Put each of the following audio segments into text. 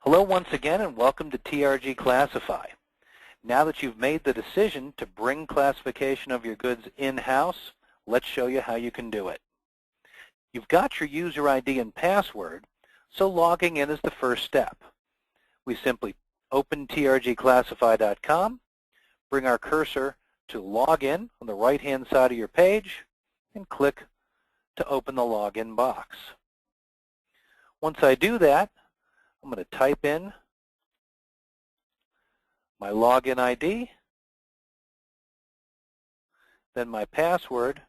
Hello once again and welcome to TRG Classify. Now that you've made the decision to bring classification of your goods in-house, let's show you how you can do it. You've got your user ID and password, so logging in is the first step. We simply open trgclassify.com, bring our cursor to Login on the right-hand side of your page, and click to open the login box. Once I do that, I'm going to type in my login ID, then my password,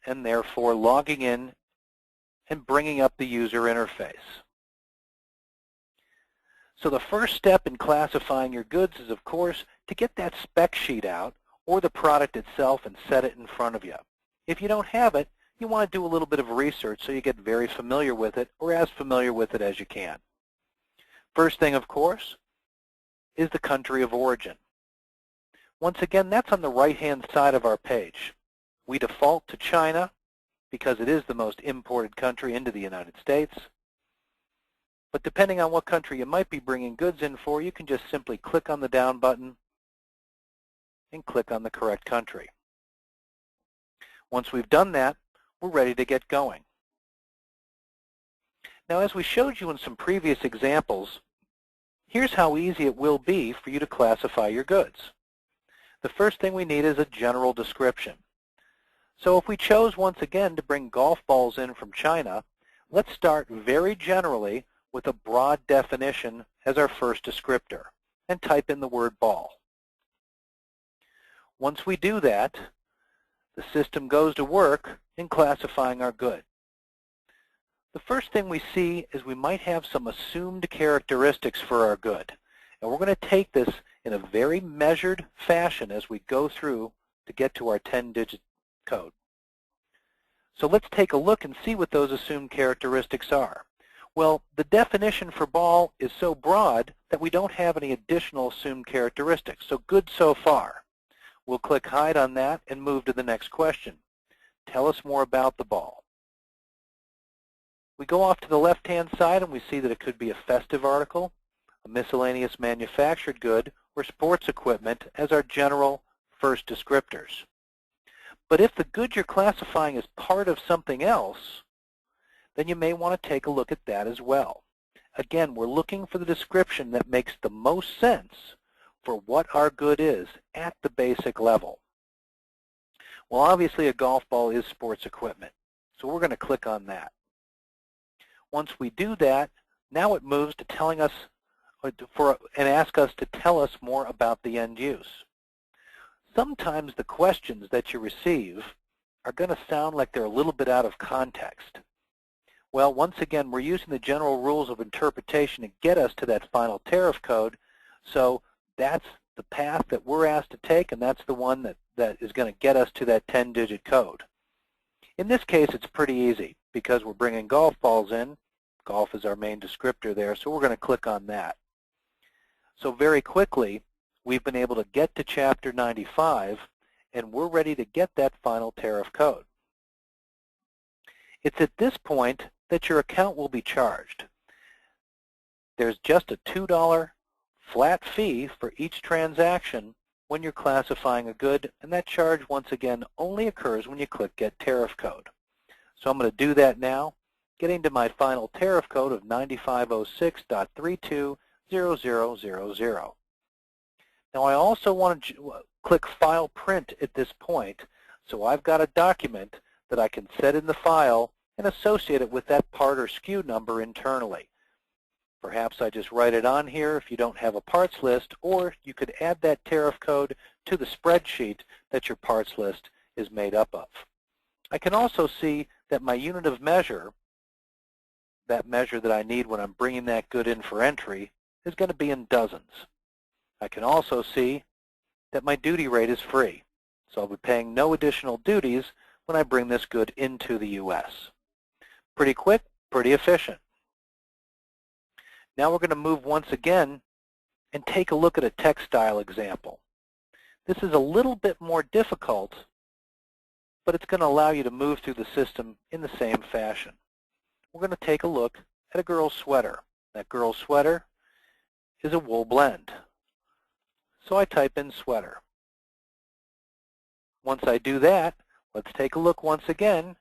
and therefore logging in and bringing up the user interface. So the first step in classifying your goods is, of course, to get that spec sheet out or the product itself and set it in front of you. If you don't have it, you want to do a little bit of research so you get very familiar with it, or as familiar with it as you can. First thing, of course, is the country of origin. Once again, that's on the right-hand side of our page. We default to China because it is the most imported country into the United States. But depending on what country you might be bringing goods in for, you can just simply click on the down button and click on the correct country. Once we've done that, we're ready to get going. Now, as we showed you in some previous examples, here's how easy it will be for you to classify your goods. The first thing we need is a general description. So if we chose once again to bring golf balls in from China, let's start very generally with a broad definition as our first descriptor and type in the word ball. Once we do that, the system goes to work in classifying our good. The first thing we see is we might have some assumed characteristics for our good. And we're going to take this in a very measured fashion as we go through to get to our 10-digit code. So let's take a look and see what those assumed characteristics are. Well, the definition for ball is so broad that we don't have any additional assumed characteristics. So good so far. We'll click Hide on that and move to the next question. Tell us more about the ball. We go off to the left-hand side and we see that it could be a festive article, a miscellaneous manufactured good, or sports equipment as our general first descriptors. But if the good you're classifying is part of something else, then you may want to take a look at that as well. Again, we're looking for the description that makes the most sense for what our good is at the basic level. Well, obviously a golf ball is sports equipment, so we're going to click on that. Once we do that, now it moves to telling us and ask us to tell us more about the end use. Sometimes the questions that you receive are going to sound like they're a little bit out of context. Well, once again, we're using the general rules of interpretation to get us to that final tariff code, so that's the path that we're asked to take, and that's the one that is going to get us to that 10-digit code. In this case, it's pretty easy because we're bringing golf balls in. Golf is our main descriptor there, so we're going to click on that. So very quickly, we've been able to get to Chapter 95, and we're ready to get that final tariff code. It's at this point that your account will be charged. There's just a $2 flat fee for each transaction when you're classifying a good, and that charge, once again, only occurs when you click Get Tariff Code. So I'm going to do that now, getting to my final tariff code of 9506.320000. Now I also want to click File Print at this point, so I've got a document that I can set in the file and associate it with that part or SKU number internally. Perhaps I just write it on here if you don't have a parts list, or you could add that tariff code to the spreadsheet that your parts list is made up of. I can also see that my unit of measure, that measure that I need when I'm bringing that good in for entry, is going to be in dozens. I can also see that my duty rate is free, so I'll be paying no additional duties when I bring this good into the U.S. Pretty quick, pretty efficient. Now we're going to move once again and take a look at a textile example. This is a little bit more difficult, but it's going to allow you to move through the system in the same fashion. we're going to take a look at a girl's sweater. That girl's sweater is a wool blend. So I type in sweater. Once I do that, let's take a look once again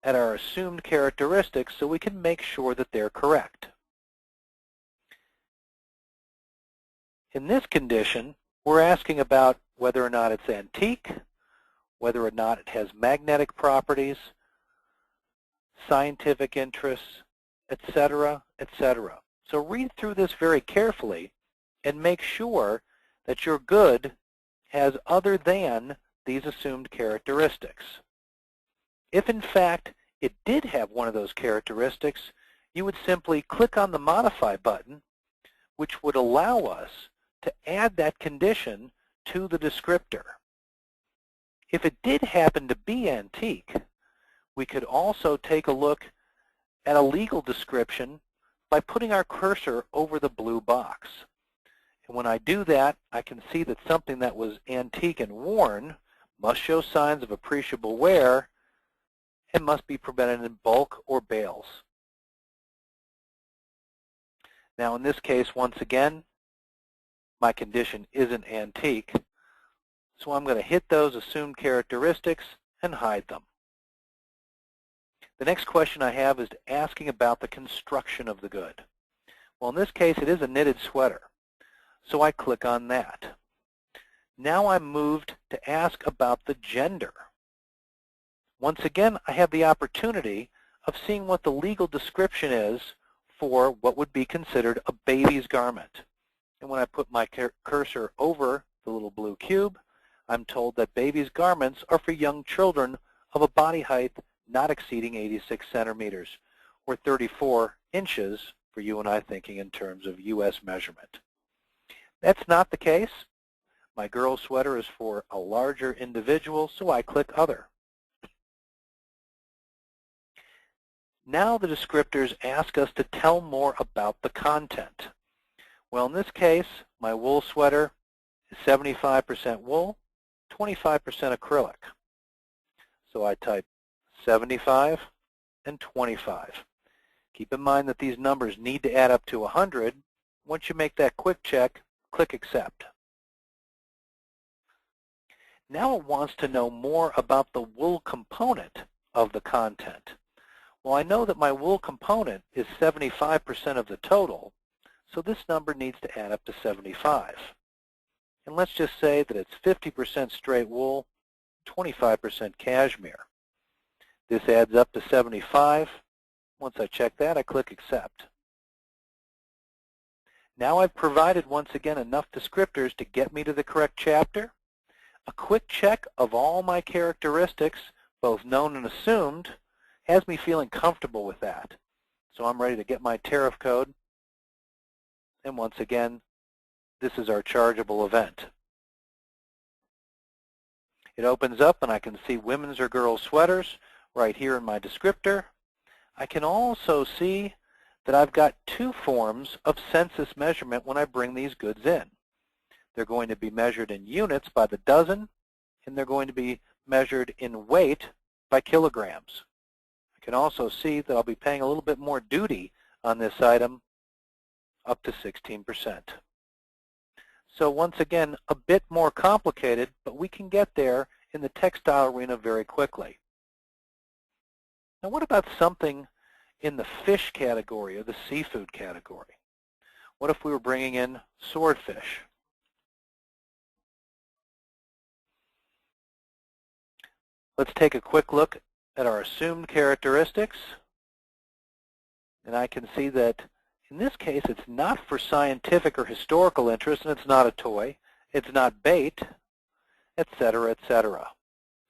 at our assumed characteristics so we can make sure that they're correct. In this condition, we're asking about whether or not it's antique, whether or not it has magnetic properties, scientific interests, etc., etc. So read through this very carefully and make sure that your good has other than these assumed characteristics. If in fact it did have one of those characteristics, you would simply click on the Modify button, which would allow us to add that condition to the descriptor. If it did happen to be antique, we could also take a look at a legal description by putting our cursor over the blue box. And when I do that, I can see that something that was antique and worn must show signs of appreciable wear and must be presented in bulk or bales. Now in this case, once again, my condition isn't antique, so I'm going to hit those assumed characteristics and hide them. The next question I have is asking about the construction of the good. Well, in this case, it is a knitted sweater, so I click on that. Now I'm moved to ask about the gender. Once again, I have the opportunity of seeing what the legal description is for what would be considered a baby's garment. And when I put my cursor over the little blue cube, I'm told that baby's garments are for young children of a body height not exceeding 86 centimeters, or 34 inches for you and I thinking in terms of U.S. measurement. That's not the case. My girl's sweater is for a larger individual, so I click Other. Now the descriptors ask us to tell more about the content. Well, in this case, my wool sweater is 75% wool, 25% acrylic. So I type 75 and 25. Keep in mind that these numbers need to add up to 100. Once you make that quick check, click Accept. Now it wants to know more about the wool component of the content. Well, I know that my wool component is 75% of the total, so this number needs to add up to 75. And let's just say that it's 50% straight wool, 25% cashmere. This adds up to 75. Once I check that, I click Accept. Now I've provided, once again, enough descriptors to get me to the correct chapter. A quick check of all my characteristics, both known and assumed, has me feeling comfortable with that. So I'm ready to get my tariff code. And once again, this is our chargeable event. It opens up and I can see women's or girls' sweaters right here in my descriptor. I can also see that I've got two forms of census measurement when I bring these goods in. They're going to be measured in units by the dozen, and they're going to be measured in weight by kilograms. I can also see that I'll be paying a little bit more duty on this item, up to 16%. So once again, a bit more complicated, but we can get there in the textile arena very quickly. Now what about something in the fish category or the seafood category? What if we were bringing in swordfish? Let's take a quick look at our assumed characteristics. And I can see that in this case it's not for scientific or historical interest, and it's not a toy, it's not bait, etc., etc.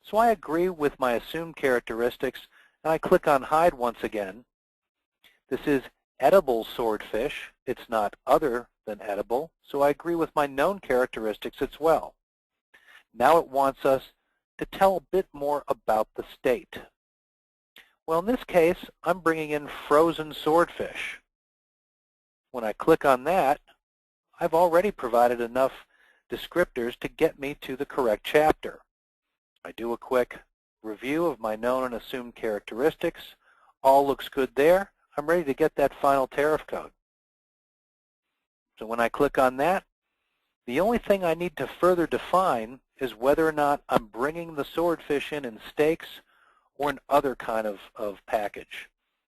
So I agree with my assumed characteristics, and I click on Hide once again. This is edible swordfish. It's not other than edible, so I agree with my known characteristics as well. Now it wants us to tell a bit more about the state. Well, in this case, I'm bringing in frozen swordfish. When I click on that, I've already provided enough descriptors to get me to the correct chapter. I do a quick review of my known and assumed characteristics. All looks good there. I'm ready to get that final tariff code. So when I click on that, the only thing I need to further define is whether or not I'm bringing the swordfish in steaks or an other kind of package.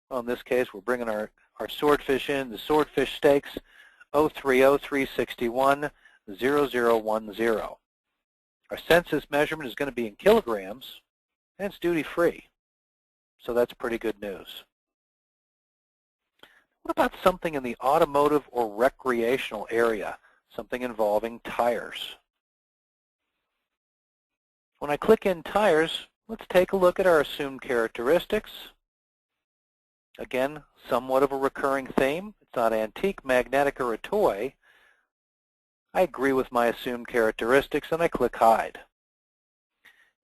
Well, in this case, we're bringing our swordfish in, the swordfish steaks 030361 0010. Our census measurement is going to be in kilograms, and it's duty-free. So that's pretty good news. What about something in the automotive or recreational area, something involving tires? When I click in tires, let's take a look at our assumed characteristics. Again, somewhat of a recurring theme. It's not antique, magnetic, or a toy. I agree with my assumed characteristics, and I click Hide.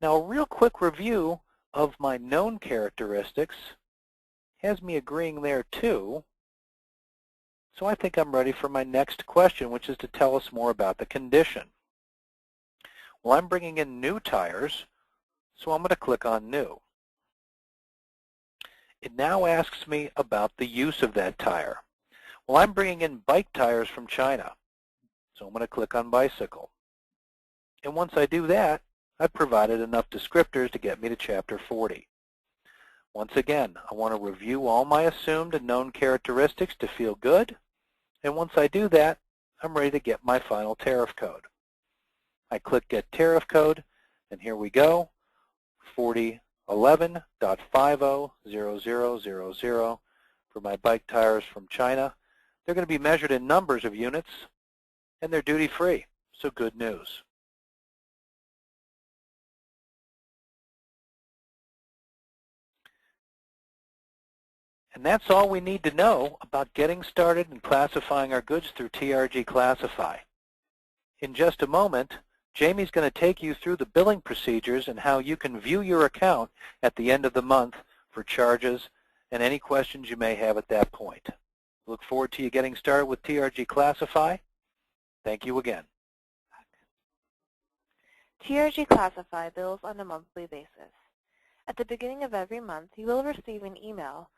Now, a real quick review of my known characteristics has me agreeing there too. So I think I'm ready for my next question, which is to tell us more about the condition. Well, I'm bringing in new tires, so I'm going to click on New. It now asks me about the use of that tire. Well, I'm bringing in bike tires from China, so I'm going to click on Bicycle. And once I do that, I've provided enough descriptors to get me to Chapter 40. Once again, I want to review all my assumed and known characteristics to feel good. And once I do that, I'm ready to get my final tariff code. I click Get Tariff Code, and here we go, 4011.500000 for my bike tires from China. They're going to be measured in numbers of units, and they're duty-free, so good news. And that's all we need to know about getting started and classifying our goods through TRG Classify. In just a moment, Jamie's going to take you through the billing procedures and how you can view your account at the end of the month for charges and any questions you may have at that point. Look forward to you getting started with TRG Classify. Thank you again. TRG Classify bills on a monthly basis. At the beginning of every month, you will receive an email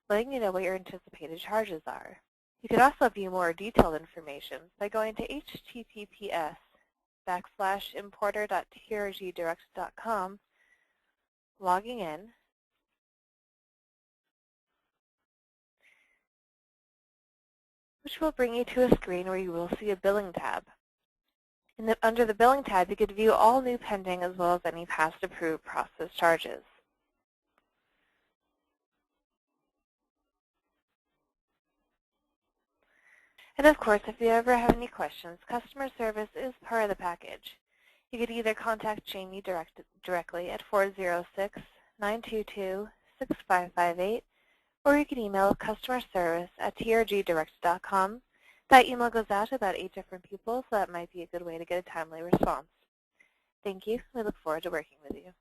letting you know what your anticipated charges are. You can also view more detailed information by going to https:/importer.trgdirect.com, logging in, which will bring you to a screen where you will see a billing tab. Under the billing tab, you could view all new pending as well as any past approved process charges. And of course, if you ever have any questions, customer service is part of the package. You could either contact Jamie directly at 406-922-6558, or you can email customerservice@trgdirect.com. That email goes out to about 8 different people, so that might be a good way to get a timely response. Thank you. We look forward to working with you.